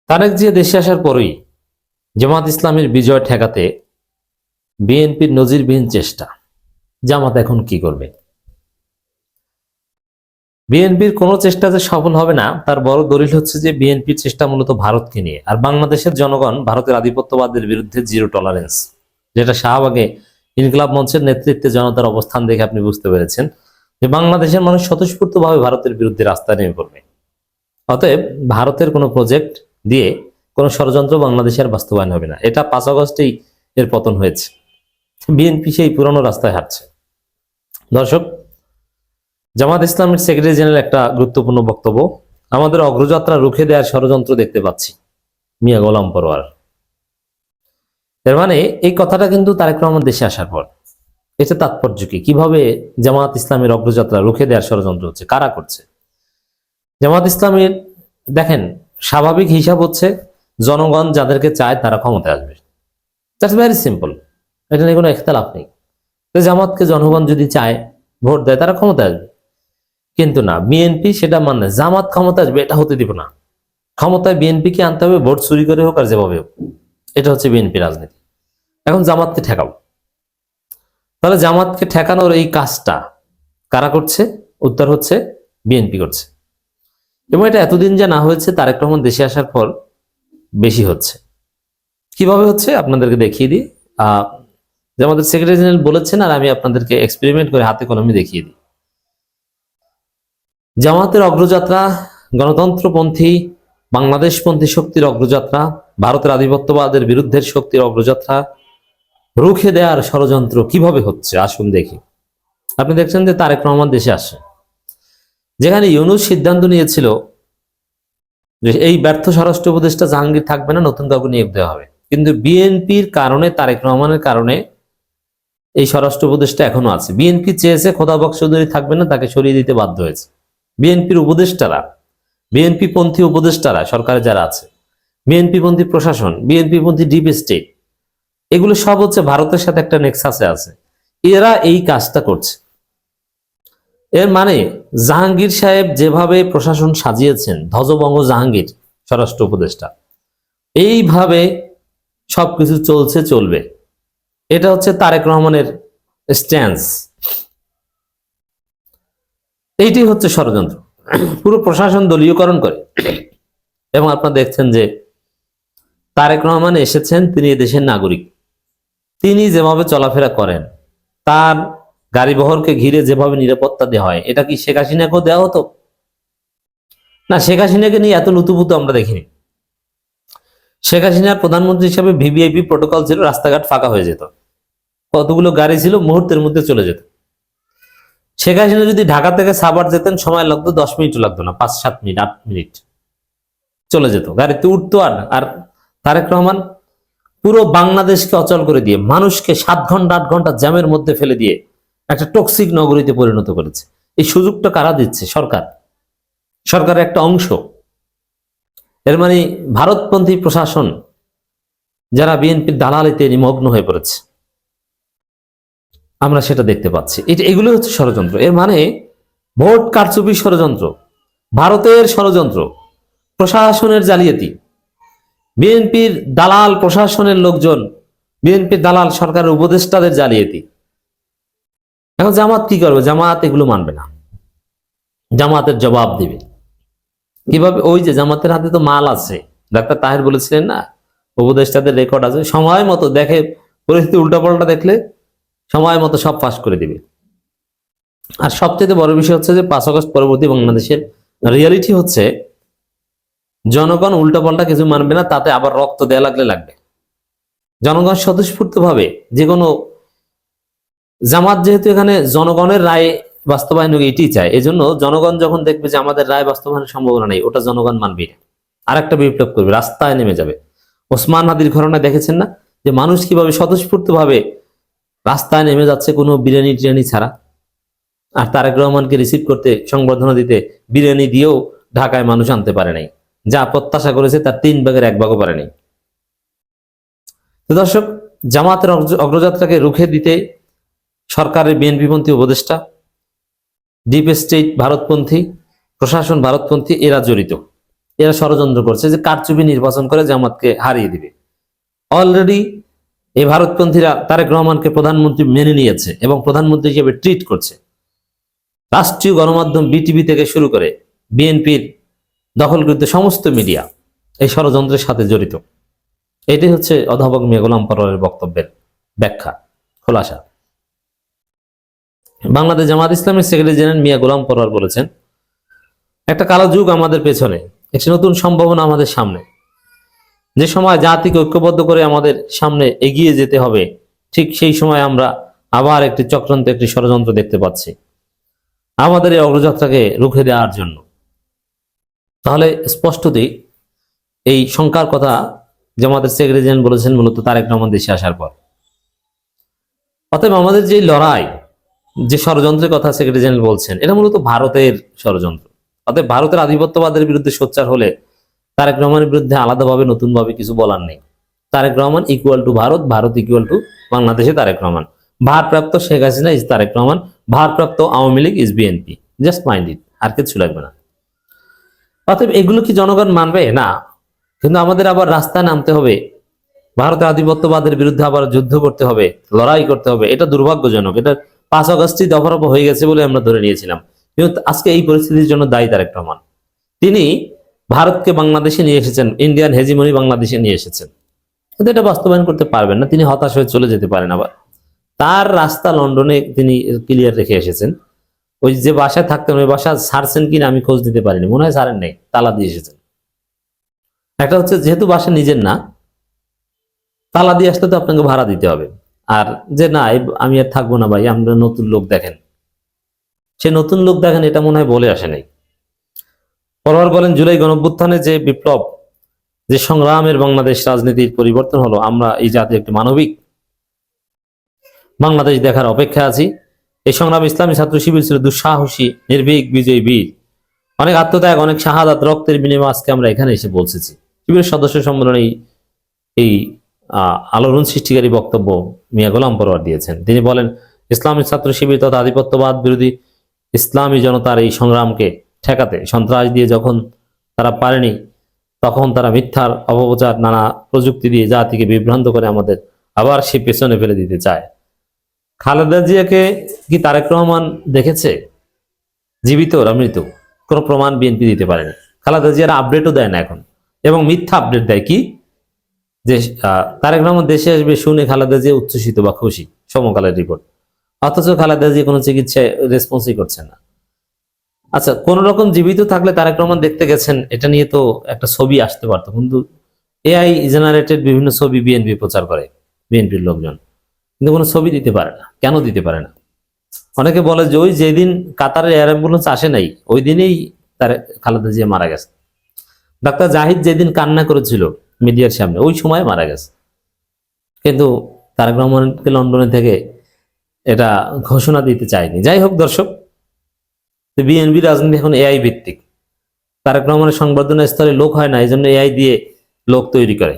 তারেক জিয়া দেশে আসার পরেই জামাত ইসলামের বিজয় ঠেকাতে বিএনপির নজিরবিহীন চেষ্টা। জামাত এখন কি করবে? বিএনপির কোনো চেষ্টা যে সফল হবে না তার বড় দলিল হচ্ছে যে বিএনপির চেষ্টা মূলত ভারতকে নিয়ে, আর বাংলাদেশের জনগণ ভারতের আধিপত্যবাদের বিরুদ্ধে জিরো টলারেন্স, যেটা শাহবাগে ইনকিলাব মঞ্চের নেতৃত্বে জনতার অবস্থান দেখে আপনি বুঝতে পেরেছেন যে বাংলাদেশের মানুষ স্বতঃস্ফূর্তভাবে ভারতের বিরুদ্ধে রাস্তায় নেমে পড়বে। অতএব ভারতের কোনো প্রজেক্ট দিয়ে কোনো ষড়যন্ত্র বাংলাদেশের বাস্তবায়ন হবে না। এটা 5 আগস্টেই এর পতন হয়েছে। বিএনপি সেই পুরনো রাস্তায় হাঁটছে। দর্শক, জামাত ইসলামের সেক্রেটারি জেনারেল একটা গুরুত্বপূর্ণ বক্তব্য, আমাদের অগ্রযাত্রা রুখে দেওয়ার ষড়যন্ত্র দেখতে পাচ্ছি মিয়া গোলাম পরোয়ার। এর মানে এই কথাটা কিন্তু তারেক রহমান দেশে আসার পর। এটা তাৎপর্য কি? কিভাবে জামাত ইসলামের অগ্রযাত্রা রুখে দেওয়ার ষড়যন্ত্র হচ্ছে, কারা করছে? জামাত ইসলামের দেখেন স্বাভাবিক হিসাব হচ্ছে জনগণ যাদেরকে চায় তারা ক্ষমতায় আসবে। দ্যাটস ভেরি সিম্পল, এটা নিয়ে কোনো ইখতিলাফ নেই। জামাতকে জনগণ যদি চায় ভোট দেয় তারা ক্ষমতায় আসবে। কিন্তু না, বিএনপি সেটা মানে জামাত ক্ষমতা আসবে এটা হতে দিব না। ক্ষমতায় বিএনপিকে আনতে হবে, ভোট চুরি করে হোক আর যেভাবে হোক। এটা হচ্ছে বিএনপি রাজনীতি। এখন জামাতকে ঠেকাও। তাহলে জামাতকে ঠেকানোর এই কাজটা কারা করছে? উত্তর হচ্ছে বিএনপি করছে। এবং এটা এতদিন যা না হয়েছে তারেক রহমান দেশে আসার পর বেশি হচ্ছে। কিভাবে হচ্ছে আপনাদেরকে দেখিয়ে দিই। যে আমাদের সেক্রেটারি জেনারেল বলেছেন, আর আমি আপনাদেরকে এক্সপেরিমেন্ট করে হাতে কলমে দেখিয়ে দিই। জামাতের অগ্রযাত্রা গণতন্ত্রপন্থী বাংলাদেশপন্থী শক্তির অগ্রযাত্রা, ভারতের আধিপত্যবাদের বিরুদ্ধের শক্তির অগ্রযাত্রা রুখে দেওয়ার ষড়যন্ত্র কিভাবে হচ্ছে আসুন দেখি। আপনি দেখছেন যে তারেক রহমান দেশে আসে, যেখানে ইউনূস সিদ্ধান্ত নিয়েছিল যে এই ব্যর্থ স্বরাষ্ট্র উপদেষ্টা জাহাঙ্গীর থাকবে না, নতুন কাউকে নিয়োগ দেওয়া হবে। কিন্তু বিএনপির কারণে, তারেক রহমানের কারণে এই স্বরাষ্ট্র উপদেষ্টা এখনো আছে। বিএনপি চেয়েছে খোদাবক্স চৌধুরী থাকবে না, তাকে সরিয়ে দিতে বাধ্য হয়েছে। বিএনপির উপদেষ্টারা, বিএনপি পন্থী উপদেষ্টারা সরকারে যারা আছে, বিএনপি পন্থী প্রশাসন, বিএনপি পন্থী ডিপ স্টেট, এগুলো সব হচ্ছে ভারতের সাথে একটা নেক্সাসে আছে। এরা এই কাজটা করছে। এর মানে জাহাঙ্গীর সাহেব যেভাবে প্রশাসন সাজিয়েছেন, ধ্বজভঙ্গ জাহাঙ্গীর স্বরাষ্ট্র উপদেষ্টা, এইভাবে সবকিছু চলছে, চলবে। এটা হচ্ছে তারেক রহমানের স্ট্যান্স। এইটি হচ্ছে ষড়যন্ত্র। পুরো প্রশাসন দলীয়করণ করে। এবং আপনারা দেখছেন যে তারেক রহমান এসেছেন, তিনি দেশের নাগরিক। তিনি যেভাবে চলাফেরা করেন, তার গাড়ি বহরকে ঘিরে যেভাবে নিরাপত্তা দেওয়া হয়, এটা কি শেখ হাসিনাকেও দেওয়া হতো? না, শেখ হাসিনাকে নিয়ে এত লুতুপুতু আমরা দেখিনি। শেখ হাসিনার প্রধানমন্ত্রী হিসাবে ভিভিআইপি প্রোটোকল ছিল, রাস্তাঘাট ফাঁকা হয়ে যেত, কতগুলো গাড়ি ছিল মুহূর্তের মধ্যে চলে যেত। শেখ হাসিনা যদি ঢাকা থেকে সাভার যেতেন, সময় লাগতো 10 মিনিটও লাগতো না, 5-7 মিনিট 8 মিনিট চলে যেত, গাড়িতে উঠতো। আর তারেক রহমান পুরো বাংলাদেশকে অচল করে দিয়ে, মানুষকে 7 ঘন্টা 8 ঘন্টা জ্যামের মধ্যে ফেলে দিয়ে একটা টক্সিক নগরীতে পরিণত করেছে। এই সুযোগটা কারা দিচ্ছে? সরকার, সরকারের একটা অংশ। এর মানে ভারতপন্থী প্রশাসন যারা বিএনপির দালালিতে নিমগ্ন হয়ে পড়েছে, আমরা সেটা দেখতে পাচ্ছি। এগুলো হচ্ছে ষড়যন্ত্র। এর মানে ভোট কারচুপি ষড়যন্ত্র, ভারতের ষড়যন্ত্র, প্রশাসনের জালিয়াতি, বিএনপির দালাল প্রশাসনের লোকজন, বিএনপির দালাল সরকারের উপদেষ্টাদের জালিয়াতি। এখন জামাত কি করবে? জামাত এগুলো মানবে না, জামাতের জবাব দিবে। কিভাবে? ওই যে জামাতের হাতে তো মাল আছে। ডাক্তার তাহের বলেছিলেন না, উপদেষ্টাদের রেকর্ড আছে, সময় মতো দেখে, পরিস্থিতি উল্টাপাল্টা দেখলে সময় মতো সব ফাঁস করে দিবে। আর সবচেয়ে বড় বিষয় হচ্ছে যে 5 আগস্ট পরবর্তী বাংলাদেশের রিয়ালিটি হচ্ছে জনগণ উল্টাপাল্টা কিছু মানবে না, তাতে আবার রক্ত দেয়া লাগলে লাগবে। জনগণ স্বতঃস্ফূর্ত ভাবে যে কোনো, জামাত যেহেতু এখানে জনগণের রায় বাস্তবায়ন এটি চায়, এজন্য জনগণ যখন দেখবে যে আমাদের রায় বাস্তবায়নের সম্ভাবনা নেই, ওটা জনগণ মানবে না, আরেকটা বিপ্লব করবে, রাস্তায় নেমে যাবে। ওসমান হাদির ঘটনা দেখেছেন না, যে মানুষ কিভাবে স্বতঃস্ফূর্ত ভাবে রাস্তায় নেমে যাচ্ছে কোনো বিরিয়ানি টিরিয়ানি ছাড়া। আর তারেক রহমানকে রিসিভ করতে, সংবর্ধনা দিতে বিরিয়ানি দিয়েও ঢাকায় মানুষ আনতে পারে নাই, যা প্রত্যাশা করেছে তার 3 ভাগের 1 ভাগও পারেনি। তো দর্শক, জামাতের অগ্রযাত্রাকে রুখে দিতে সরকারের বিএনপিপন্থী উপদেষ্টা, ডিপ স্টেট ভারতপন্থী, প্রশাসন ভারতপন্থী, এরা জড়িত। এরা ষড়যন্ত্র করছে যে কারচুপি নির্বাচন করে জামাতকে হারিয়ে দিবে। অলরেডি এই ভারতপন্থীরা তারেক রহমানকে প্রধানমন্ত্রী মেনে নিয়েছে এবং প্রধানমন্ত্রী হিসেবে ট্রিট করছে। রাষ্ট্রীয় গণমাধ্যম বিটিভি থেকে শুরু করে বিএনপির দখলকৃত সমস্ত মিডিয়া এই ষড়যন্ত্রের সাথে জড়িত। এটাই হচ্ছে অধ্যাপক মিয়া গোলাম পরোয়ারের বক্তব্যের ব্যাখ্যা, খোলাসা। বাংলাদেশ জামাত ইসলামের সেক্রেটারি জেনারেল মিয়া গোলাম পরোয়ার বলেছেন, একটা কালো যুগ আমাদের পেছনে, একটি নতুন সম্ভাবনা আমাদের সামনে। যে সময় জাতিকে ঐক্যবদ্ধ করে আমাদের সামনে এগিয়ে যেতে হবে, ঠিক সেই সময় আমরা আবার একটি চক্রান্ত, একটি ষড়যন্ত্র দেখতে পাচ্ছি আমাদের এই অগ্রযাত্রাকে রুখে দেওয়ার জন্য। তাহলে স্পষ্টতই এই শঙ্কার কথা জামাতের সেক্রেটারি জেনারেল বলেছেন মূলত তারেক রহমান দেশে আসার পর। অতএব আমাদের যে লড়াই, যে ষড়যন্ত্রের কথা সেক্রেটারি জেনারেল বলছেন, এটা মূলত ভারতের ষড়যন্ত্র। অতএব ভারতের আধিপত্যবাদের বিরুদ্ধে সোচ্চার হলে তারেক রহমানের বিরুদ্ধে আলাদাভাবে নতুনভাবে কিছু বলার নেই। Tarique Rahman equal to Bharat, Bharat equal to বাংলাদেশে তারেক রহমান। ভারপ্রাপ্ত শেখ হাসিনা ইজ তারেক রহমান, ভারপ্রাপ্ত Awami League is BNP. Just mind it, আর কিছু লাগবে না। অতএব এগুলো কি জনগণ মানবে? না। কিন্তু আমাদের আবার রাস্তায় নামতে হবে, ভারতের আধিপত্যবাদের বিরুদ্ধে আবার যুদ্ধ করতে হবে, লড়াই করতে হবে। এটা দুর্ভাগ্যজনক। এটা 5 আগস্টই দফারফা হয়ে গেছে বলে আমরা ধরে নিয়েছিলাম, কিন্তু আজকে এই পরিস্থিতির জন্য দায়ী তারেক রহমান। তিনি ভারতকে বাংলাদেশে নিয়ে এসেছেন, ইন্ডিয়ান হেজিমনি বাংলাদেশে নিয়ে এসেছেন, কিন্তু এটা বাস্তবায়ন করতে পারবেন না। তিনি হতাশ হয়ে চলে যেতে পারেন। আবার তার রাস্তা লন্ডনে তিনি ক্লিয়ার রেখে এসেছেন। ওই যে বাসায় থাকতেন, ওই বাসা ছাড়ছেন কিনা আমি খোঁজ দিতে পারিনি, মনে হয় ছাড়েন নাই, তালা দিয়ে এসেছেন। একটা হচ্ছে যেহেতু বাসা নিজের না, তালা দিয়ে আসতে তো আপনাকে ভাড়া দিতে হবে। আর যে না আমি আর থাকবো না ভাই, আমরা নতুন লোক দেখেন, সে নতুন লোক দেখেন এটা মনে হয় বলে আসে নাই। পরোয়ার বলেন, জুলাই গণঅভ্যুত্থানে যে বিপ্লব, যে সংগ্রামের বাংলাদেশ রাজনীতির পরিবর্তন হলো, আমরা এই জাতি একটি মানবিক বাংলাদেশ দেখার অপেক্ষা আছি। এই সংগ্রাম ইসলামী ছাত্র শিবির ছিল দুঃসাহসী, নির্ভীক, বিজয়ী বীর। অনেক আত্মত্যাগ, অনেক শাহাদাত, রক্তের বিনিময়ে আজকে আমরা এখানে এসে পৌঁছেছি। শিবিরের সদস্য সম্মেলনে এই আলোড়ন সৃষ্টিকারী বক্তব্য মিয়া গোলাম পরোয়ার দিয়েছেন। তিনি বলেন, ইসলামী ছাত্র শিবির তথা আধিপত্যবাদ বিরোধী ইসলামী জনতার এই সংগ্রামকে ঠেকাতে সন্ত্রাস দিয়ে যখন তারা পারেনি, তখন তারা মিথ্যার অপপ্রচার, নানা প্রযুক্তি দিয়ে জাতিকে বিভ্রান্ত করে আমাদের আবার সে পেছনে ফেলে দিতে চায়। খালেদা জিয়াকে কি তারেক রহমান দেখেছে জীবিত না মৃত? কোনো প্রমাণ বিএনপি দিতে পারেনি। খালেদা জিয়ার আপডেটও দেয় না এখন, এবং মিথ্যা আপডেট দেয়। কি যে তারেক রহমান দেশে আসবে শুনে খালেদা জিয়া উচ্ছ্বসিত বা খুশি, সমকালের রিপোর্ট। অথচ খালেদা জিয়া কোনো চিকিৎসায় রেসপন্সই করছেন না। আচ্ছা, কোন রকম জীবিত থাকলে তারেক রহমান দেখতে গেছেন এটা নিয়ে তো একটা ছবি আসতে পারতো, কিন্তু এআই জেনারেটেড বিভিন্ন ছবি বিএনপি প্রচার করে, বিএনপির লোকজন, কিন্তু কোনো ছবি দিতে পারে না। কেন দিতে পারে না? অনেকে বলে যে ওই যেদিন কাতারের এয়ার অ্যাম্বুলেন্স আসে নাই, ওই দিনেই তার খালেদা জিয়া মারা গেছে। ডাক্তার জাহিদ যেদিন কান্না করেছিল মিডিয়ার সামনে, ওই সময় মারা গেছে। কিন্তু তারেক রহমানকে লন্ডনে থেকে এটা ঘোষণা দিতে চায়নি। যাই হোক দর্শক, বিএনপি রাজনীতি এখন এআই ভিত্তিক। তারেক রহমানের সংবর্ধনা স্থলে লোক হয় না, এই জন্য এআই দিয়ে লোক তৈরি করে।